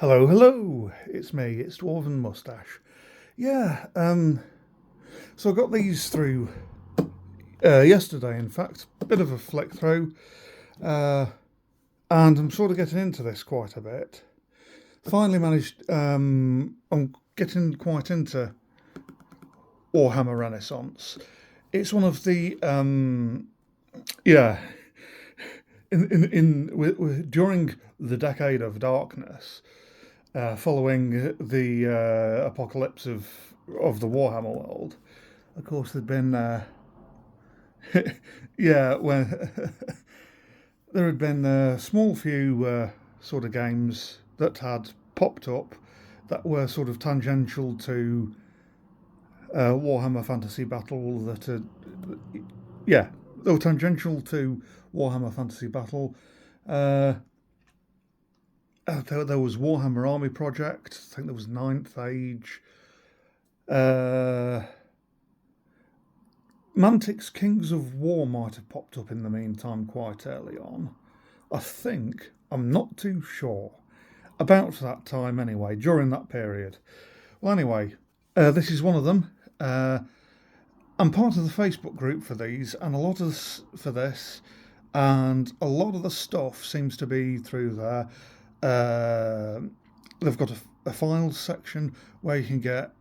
Hello, hello. It's me. It's Dwarven Mustache. Yeah. So I got these through yesterday. In fact, a bit of a flick through, uh, and I'm sort of getting into this quite a bit. Finally managed. I'm getting quite into Warhammer Renaissance. It's one of the yeah. During the Decade of Darkness, following the apocalypse of the Warhammer world. Of course, there'd been yeah, when there had been a small few sort of games that had popped up that were sort of tangential to Warhammer Fantasy Battle. Yeah, they were tangential to Warhammer Fantasy Battle. Uh, there was Warhammer Army Project. I think there was Ninth Age. Uh, Mantic's Kings of War might have popped up in the meantime quite early on. I think. I'm not too sure. About that time, anyway, during that period. Well, anyway, this is one of them. I'm part of the Facebook group for these, and a lot of for this, and a lot of the stuff seems to be through there. They've got a files section where you can get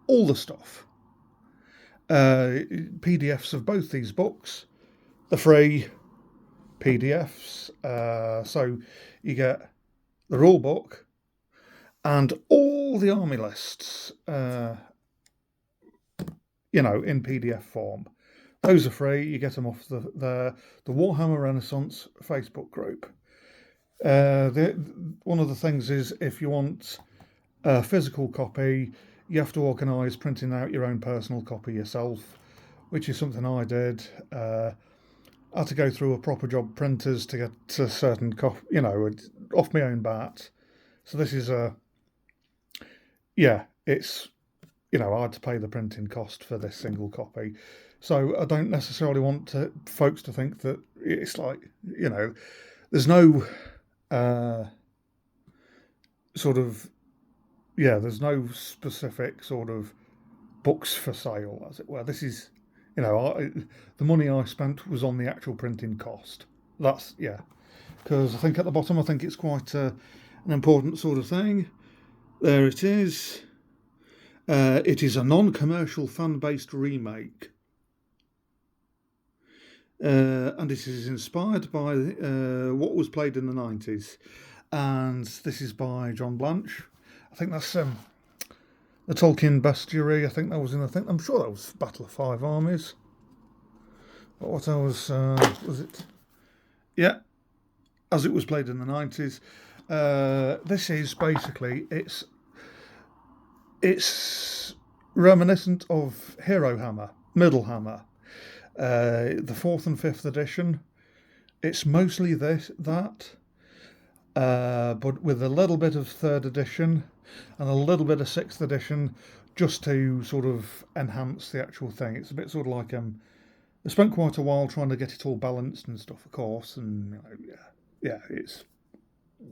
all the stuff. PDFs of both these books, the free PDFs. So you get the rule book and all the army lists, in PDF form. Those are free. You get them off the Warhammer Renaissance Facebook group. One of the things is if you want a physical copy, you have to organise printing out your own personal copy yourself, which is something I did. I had to go through a proper job printers to get a certain copy, off my own bat. So this is it's, I had to pay the printing cost for this single copy. So I don't necessarily want folks to think that it's like, there's no there's no specific sort of books for sale, as it were. This is, the money I spent was on the actual printing cost. That's, because I think at the bottom, I think it's quite an important sort of thing. There it is. It is a non-commercial fan-based remake. And it is inspired by what was played in the 90s. And this is by John Blanche. I think that's the Tolkien bestiary. I think that was I'm sure that was Battle of Five Armies. But what else was it? Yeah, as it was played in the 90s. This is basically it's reminiscent of Hero Hammer, Middle Hammer, the 4th and 5th edition. It's mostly that, but with a little bit of 3rd edition and a little bit of 6th edition, just to sort of enhance the actual thing. It's a bit sort of like I spent quite a while trying to get it all balanced and stuff, of course, and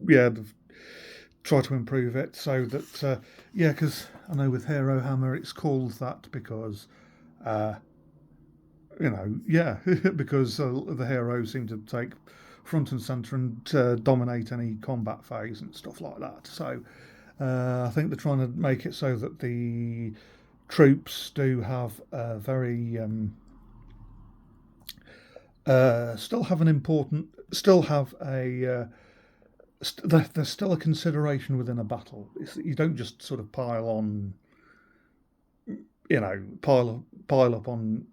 they've tried to improve it so that because I know with Hero Hammer it's called that because because the heroes seem to take front and centre and dominate any combat phase and stuff like that. So I think they're trying to make it so that the troops do have a very there's still a consideration within a battle. You don't just sort of pile up on,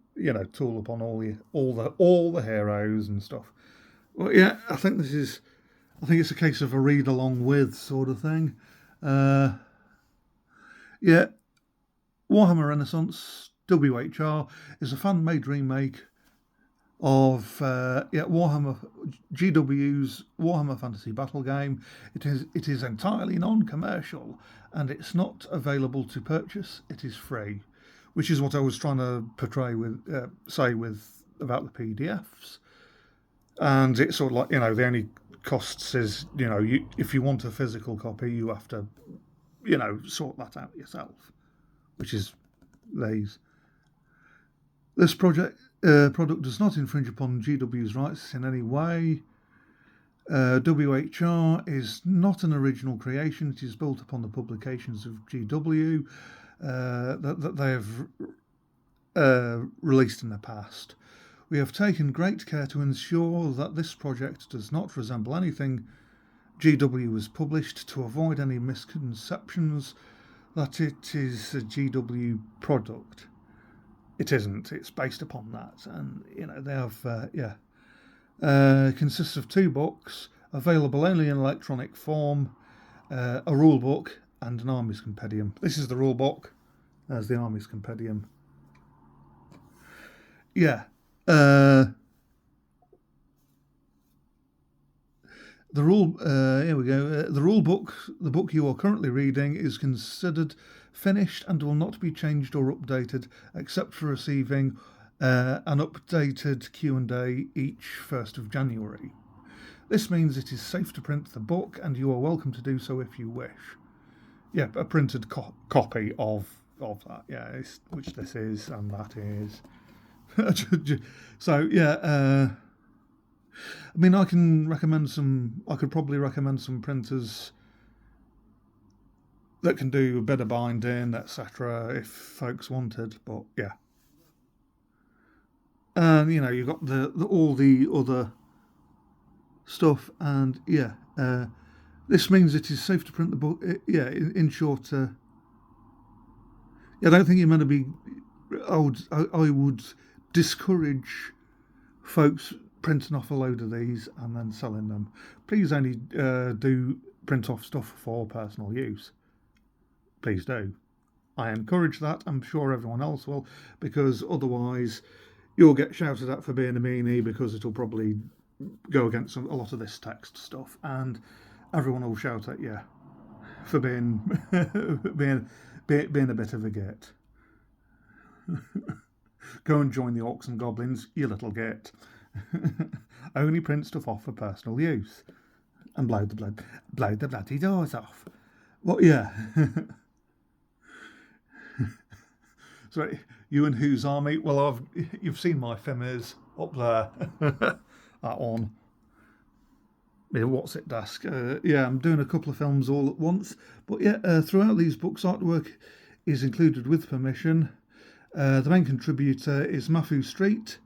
tool up on all the heroes and stuff. Well, yeah, I think it's a case of a read along with sort of thing. Warhammer Renaissance WHR is a fan-made remake of Warhammer GW's Warhammer Fantasy Battle game. It is entirely non-commercial and it's not available to purchase. It is free, which is what I was trying to portray about the PDFs. And it's sort of like, the only costs is, if you want a physical copy, you have to, sort that out yourself, which is these. This product does not infringe upon GW's rights in any way. WHR is not an original creation. It is built upon the publications of GW that they have released in the past. We have taken great care to ensure that this project does not resemble anything GW has published, to avoid any misconceptions that it is a GW product. It isn't. It's based upon that, and they have consists of 2 books available only in electronic form, a rule book and an armies compendium. This is the rule book. There's the armies compendium. Yeah. Here we go. The rule book, the book you are currently reading, is considered finished and will not be changed or updated, except for receiving an updated Q&A each 1st of January. This means it is safe to print the book, and you are welcome to do so if you wish. Yeah, a printed copy of that. Yeah, which this is and that is. So yeah. I mean, I could probably recommend some printers that can do a bit of binding, etc., if folks wanted. But yeah, and you've got all the other stuff, and yeah, this means it is safe to print the book. In short, I don't think you're meant to be. I would discourage folks printing off a load of these and then selling them. Please only do print off stuff for personal use. Please do. I encourage that. I'm sure everyone else will, because otherwise you'll get shouted at for being a meanie, because it'll probably go against a lot of this text stuff, and everyone will shout at you for being being a bit of a git. Go and join the Orcs and Goblins, you little git. Only print stuff off for personal use, and blow the bloody doors off. Well, yeah. So you and whose army? Well, you've seen my Fimers up there. That one. Yeah, what's it desk? I'm doing a couple of films all at once, but yeah, throughout these books, artwork is included with permission. The main contributor is Matthew Street.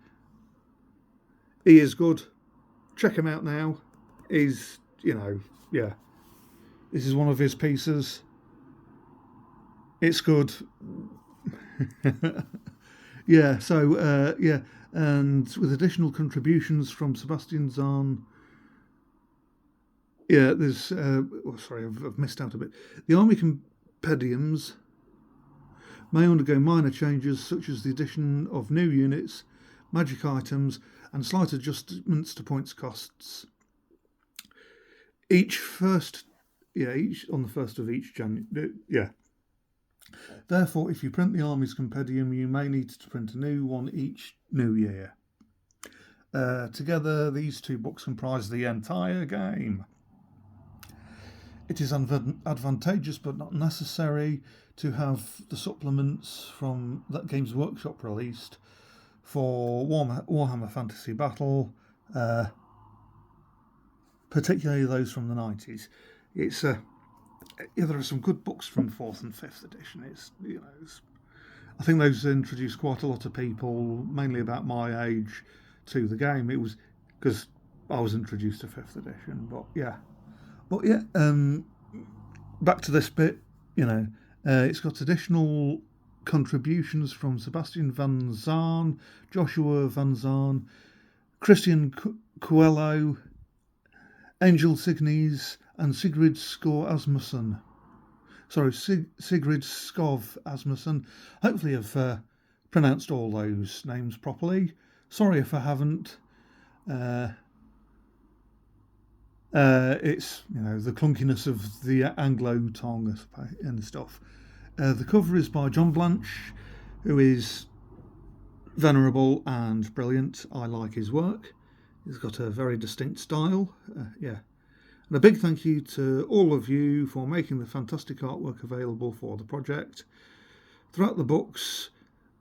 He is good. Check him out now. He's, this is one of his pieces. It's good. Yeah, so, and with additional contributions from Sebastian Zahn. Yeah, there's, I've missed out a bit. The army compendiums may undergo minor changes, such as the addition of new units, magic items, and slight adjustments to points costs. Each on the 1st of each January. Yeah. Therefore, if you print the Army's Compendium, you may need to print a new one each new year. Together, these 2 books comprise the entire game. It is advantageous but not necessary to have the supplements from that Games Workshop released for Warhammer Fantasy Battle, particularly those from the 90s. There are some good books from 4th and 5th edition. I think those introduced quite a lot of people, mainly about my age, to the game. It was because I was introduced to 5th edition, back to this bit. It's got additional contributions from Sebastian Van Zaan, Joshua Van Zaan, Christian Coelho, Angel Signes, and Sigrid Skov Asmussen. Sigrid Skov Asmussen. Hopefully I've pronounced all those names properly. Sorry if I haven't. It's, the clunkiness of the Anglo tongue and stuff. The cover is by John Blanche, who is venerable and brilliant. I like his work. He's got a very distinct style. Yeah. And a big thank you to all of you for making the fantastic artwork available for the project. Throughout the books,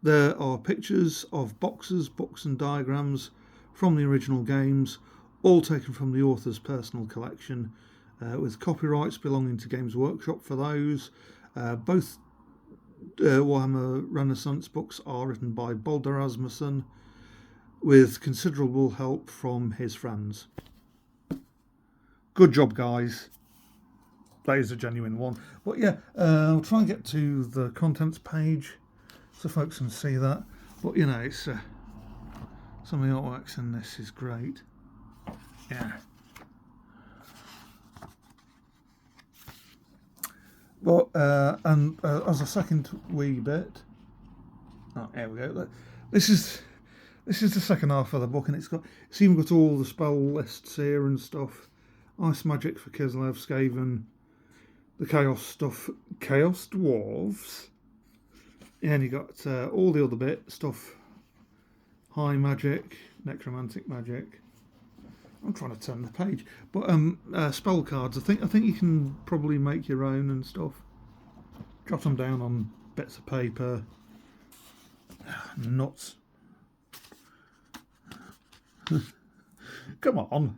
there are pictures of boxes, books and diagrams from the original games, all taken from the author's personal collection, with copyrights belonging to Games Workshop for those. Both Warhammer Renaissance books are written by Balder Rasmussen, with considerable help from his friends. Good job, guys. That is a genuine one. But yeah, I'll try and get to the contents page so folks can see that. But you know, it's some of the artworks in this is great. Yeah. But and as a second wee bit, oh, here we go. This is the second half of the book, and it's even got all the spell lists here and stuff. Ice magic for Kislev, Skaven, the chaos stuff, chaos dwarves, and you got all the other stuff. High magic, necromantic magic. I'm trying to turn the page, but spell cards. I think you can probably make your own and stuff. Jot them down on bits of paper. Nuts. Come on.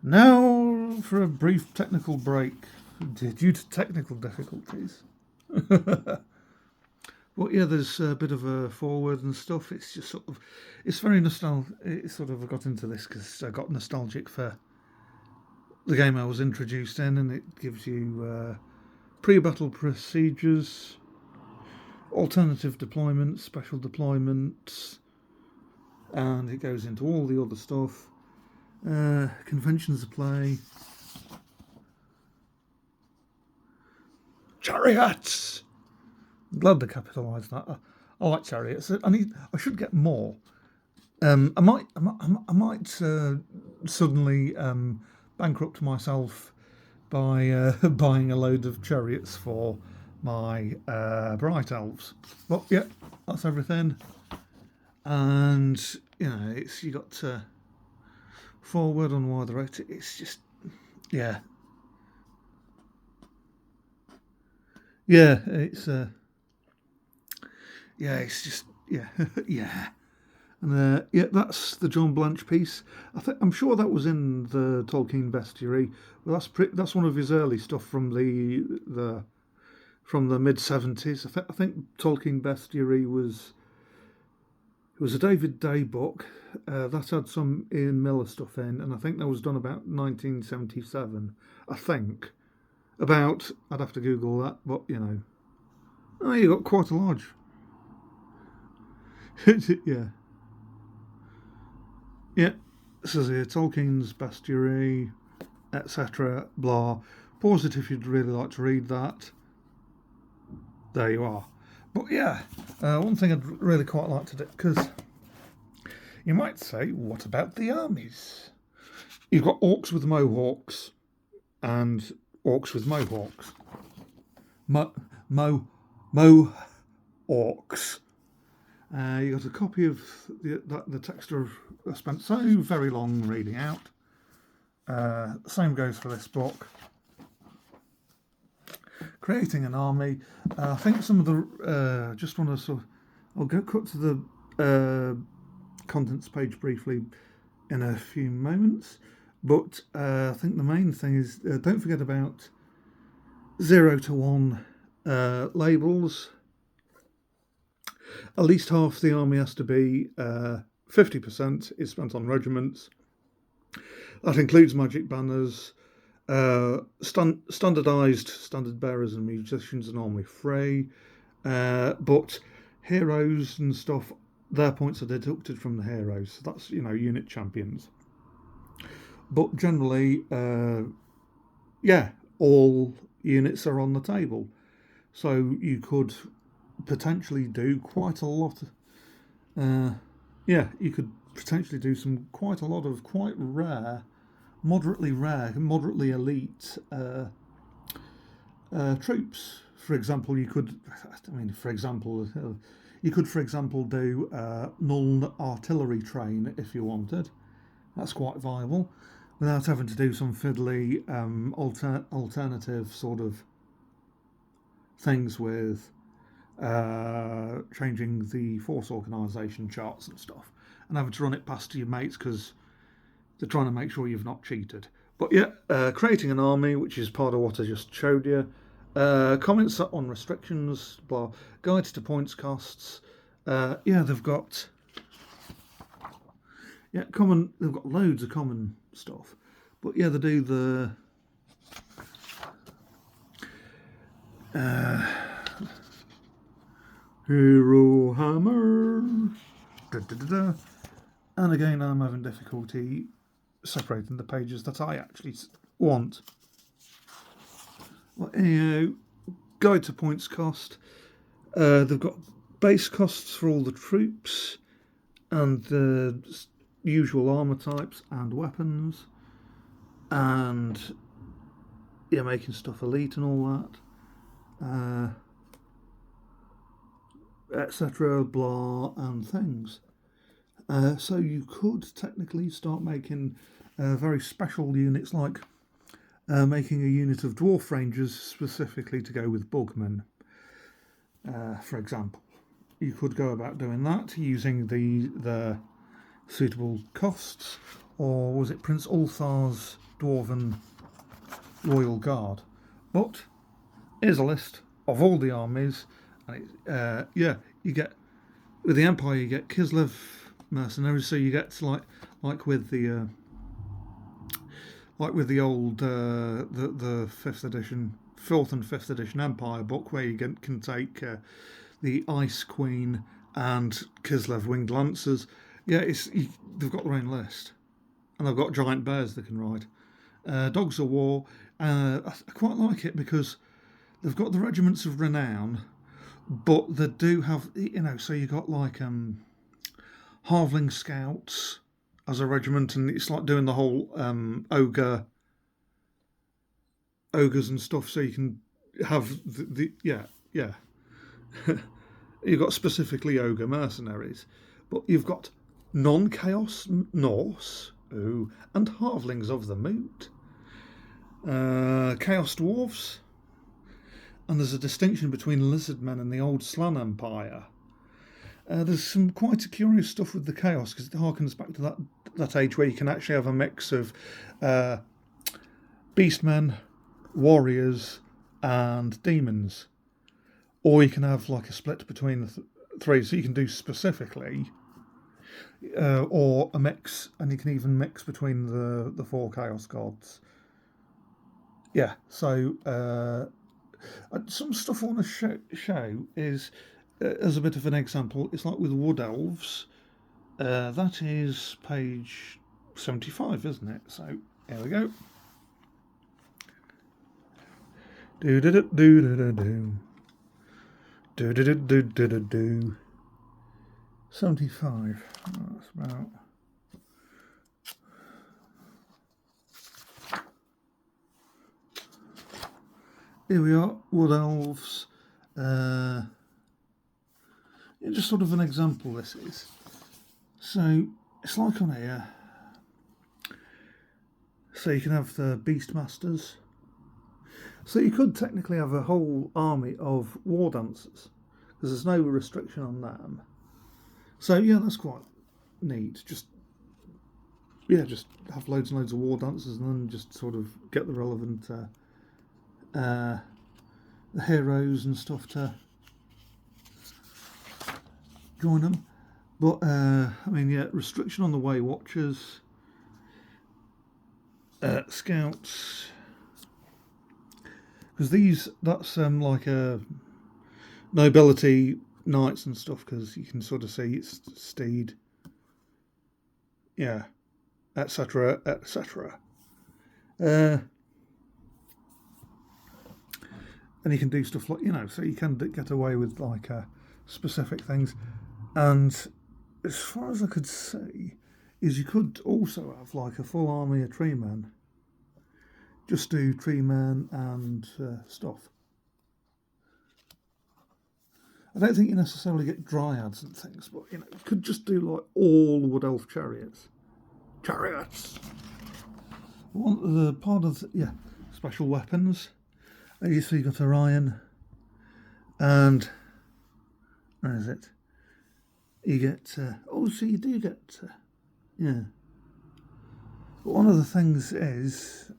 Now for a brief technical break due to technical difficulties. But yeah, there's a bit of a forward and stuff. It's just it's very nostalgic. I got into this because I got nostalgic for the game I was introduced in, and it gives you pre-battle procedures, alternative deployments, special deployments, and it goes into all the other stuff. Conventions of play, chariots. I'm glad they capitalised that. I like chariots. I should get more. I might suddenly bankrupt myself by buying a load of chariots for my bright elves. But yeah, that's everything. And you know, you got forward on why the right. It's just yeah. It's just yeah. And yeah, that's the John Blanche piece. I'm sure that was in the Tolkien bestiary. Well, that's one of his early stuff from the mid 70s. I think Tolkien bestiary was a David Day book that had some Ian Miller stuff in, and I think that was done about 1977. I think I'd have to Google that, but you know, you got quite a large. Yeah. This is here, Tolkien's bestiary, etc. Blah. Pause it if you'd really like to read that. There you are. But yeah, one thing I'd really quite like to do, because you might say, what about the armies? You've got orcs with mohawks and orcs with mohawks. Orcs. You got a copy of the text I spent so very long reading out. Same goes for this book. Creating an army. I think some of the just want to I'll go cut to the contents page briefly in a few moments. But I think the main thing is don't forget about 0 to 1 labels. At least half the army has to be 50% is spent on regiments. That includes magic banners, standardised standard bearers and musicians and army fray. But heroes and stuff, their points are deducted from the heroes. So that's, unit champions. But generally, all units are on the table. So you could potentially do quite a lot. You could potentially do quite a lot of quite moderately elite troops. For example, you You could, for example, do null artillery train if you wanted. That's quite viable, without having to do some fiddly alternative sort of things with changing the force organisation charts and stuff, and having to run it past your mates because they're trying to make sure you've not cheated. But yeah, creating an army, which is part of what I just showed you. Comments on restrictions, blah, guides to points costs. Yeah, they've got common. They've got loads of common stuff, but yeah, they do the Hero Hammer. Da, da, da, da. And again, I'm having difficulty separating the pages that I actually want. Well, anyhow, guide to points cost. They've got base costs for all the troops and the usual armour types and weapons, and yeah, making stuff elite and all that, etc. Blah and things. So you could technically start making very special units, like making a unit of Dwarf Rangers specifically to go with Bugmen, for example. You could go about doing that using the suitable costs, or was it Prince Ulthar's Dwarven Royal Guard? But here's a list of all the armies, and yeah, you get with the Empire you get Kislev mercenaries, so you get like with the old the 5th edition, 4th and 5th edition Empire book, where you can take the Ice Queen and Kislev Winged Lancers. Yeah, they've got their own list, and they've got giant bears they can ride. Dogs of War, I quite like it because they've got the regiments of renown, but they do have, so you got like Halfling Scouts as a regiment, and it's like doing the whole ogres and stuff, so you can have the you've got specifically ogre mercenaries, but you've got non-chaos Norse, and halflings of the moot, chaos dwarves, and there's a distinction between lizardmen and the old Slan Empire. There's some quite curious stuff with the chaos, because it harkens back to that age where you can actually have a mix of beastmen, warriors, and demons, or you can have like a split between the three, so you can do specifically, or a mix, and you can even mix between the 4 chaos gods. Yeah, so some stuff I want to show is, as a bit of an example, it's like with Wood Elves. That is page 75, isn't it? So here we go. Do do do do do do do do do do do do do. 75. That's about. Here we are, Wood Elves. Just sort of an example, this is. So it's like on here. So you can have the Beastmasters. So you could technically have a whole army of war dancers, because there's no restriction on them. So yeah, that's quite neat. Just have loads and loads of war dancers, and then just sort of get the relevant the heroes and stuff to join them. But I mean, yeah, restriction on the Way Watchers, Scouts, because that's like a nobility knights and stuff, because you can sort of see it's steed, yeah, etc., etc. And you can do stuff like, so you can get away with like specific things. And as far as I could see, is you could also have like a full army of tree men. Just do tree men and stuff. I don't think you necessarily get dryads and things, but you could just do like all wood elf chariots. Chariots. One the part of special weapons. So you got Orion, and where is it? You get so you do get yeah. But one of the things is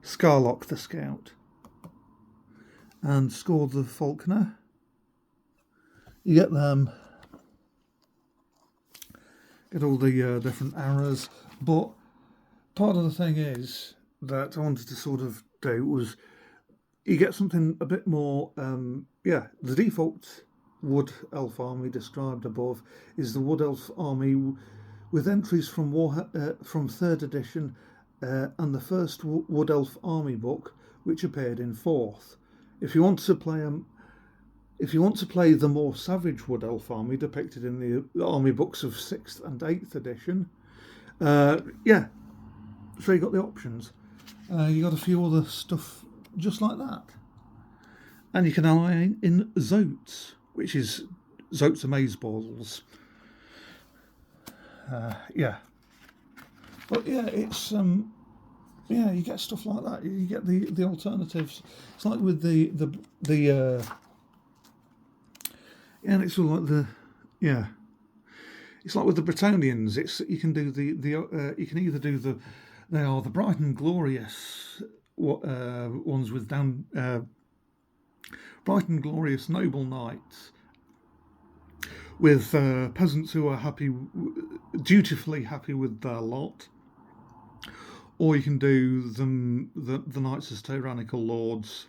Scarlock the Scout and Score the Falconer. You get them. Get all the different arrows, but part of the thing is that I wanted to sort of do was you get something a bit more. The default Wood Elf army described above is the Wood Elf army with entries from from 3rd edition and the first Wood Elf army book, which appeared in 4th. If you want to play the more savage Wood Elf army depicted in the army books of 6th and 8th edition, so you got the options. You got a few other stuff just like that. And you can ally in Zotes, which is Zotes Amazeballs. But it's you get stuff like that. You get the alternatives. It's like with and it's sort of like it's like with the Bretonians. You can do you can either do they are the bright and glorious ones with bright and glorious noble knights with peasants who are dutifully happy with their lot, or you can do the knights as tyrannical lords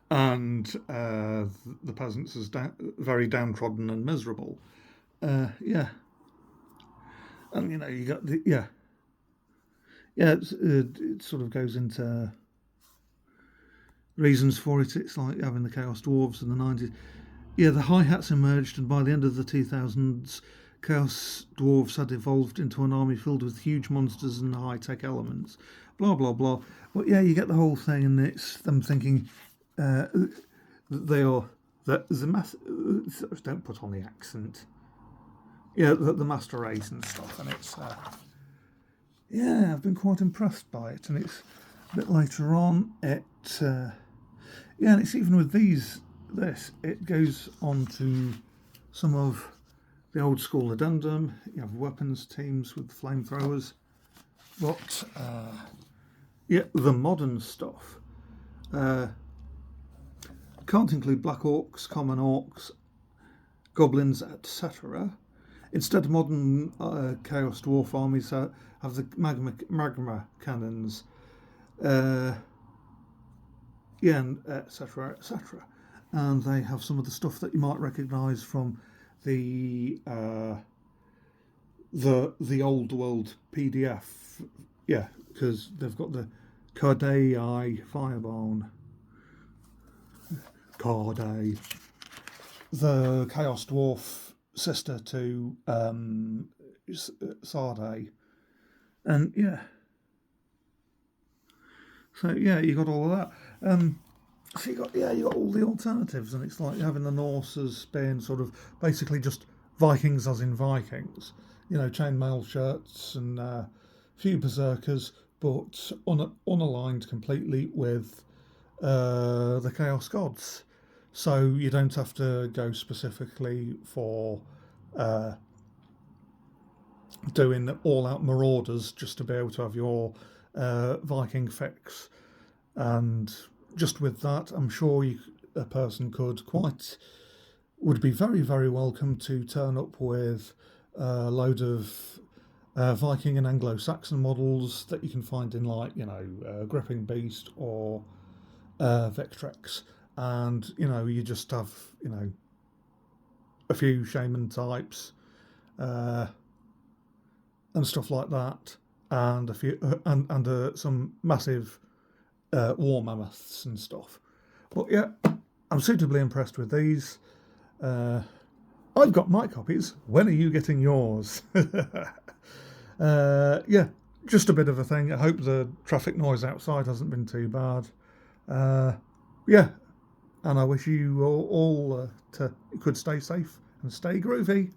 and the peasants as very downtrodden and miserable. And you got it sort of goes into reasons for it. It's like having the Chaos Dwarfs in the 90s. Yeah, the hi-hats emerged, and by the end of the 2000s, Chaos Dwarfs had evolved into an army filled with huge monsters and high-tech elements. Blah, blah, blah. But you get the whole thing, and it's them thinking they are... don't put on the accent. The master race and stuff, and it's... I've been quite impressed by it, and it's a bit later on, and it's even with it goes on to some of the old school addendum. You have weapons teams with flamethrowers, but the modern stuff can't include black orcs, common orcs, goblins, etc. Instead, modern Chaos Dwarf armies have the magma cannons, and etc., etc. And they have some of the stuff that you might recognise from the old world PDF. Because they've got the Cardei Fireborn, Cardei, the Chaos Dwarf sister to Sardai, and so you got all of that. So you got all the alternatives, and it's like having the Norse as being sort of basically just Vikings as in Vikings, chainmail shirts and a few berserkers, but unaligned completely with the Chaos Gods. So you don't have to go specifically for doing all-out marauders just to be able to have your Viking fix. And just with that, I'm sure a person would be very, very welcome to turn up with a load of Viking and Anglo-Saxon models that you can find in Gripping Beast or Vectrex. And, you just have, a few shaman types and stuff like that, and a few and some massive war mammoths and stuff. But I'm suitably impressed with these. I've got my copies. When are you getting yours? Just a bit of a thing. I hope the traffic noise outside hasn't been too bad. and I wish you all could stay safe and stay groovy.